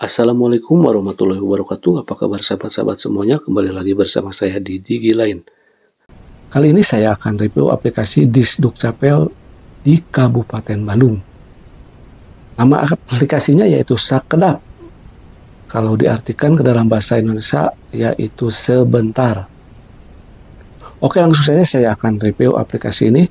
Assalamualaikum warahmatullahi wabarakatuh. Apa kabar sahabat-sahabat semuanya? Kembali lagi bersama saya di Digi Line. Kali ini saya akan review aplikasi Disdukcapil di Kabupaten Bandung. Nama aplikasinya yaitu Sakedap. Kalau diartikan ke dalam bahasa Indonesia yaitu sebentar. Oke, langsung saja saya akan review aplikasi ini.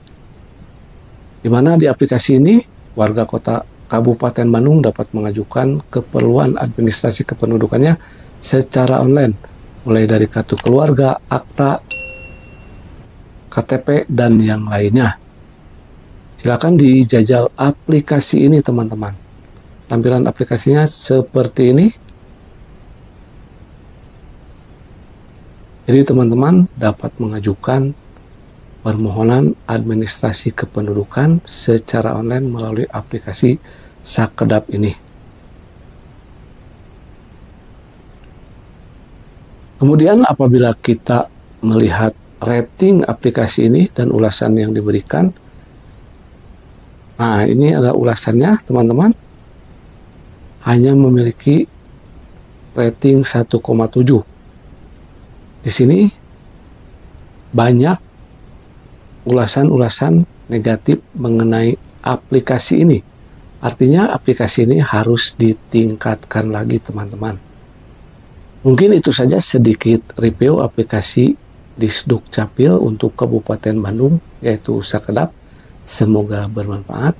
Di mana di aplikasi ini warga kota Kabupaten Bandung dapat mengajukan keperluan administrasi kependudukannya secara online, mulai dari kartu keluarga, akta, KTP, dan yang lainnya. Silakan dijajal aplikasi ini, teman-teman. Tampilan aplikasinya seperti ini. Jadi teman-teman dapat mengajukan permohonan administrasi kependudukan secara online melalui aplikasi Sakedap ini. Kemudian apabila kita melihat rating aplikasi ini dan ulasan yang diberikan, nah ini adalah ulasannya, teman-teman. Hanya memiliki rating 1,7. Di sini banyak ulasan-ulasan negatif mengenai aplikasi ini. Artinya aplikasi ini harus ditingkatkan lagi, teman-teman. Mungkin itu saja sedikit review aplikasi Disdukcapil untuk Kabupaten Bandung, yaitu Sakedap. Semoga bermanfaat.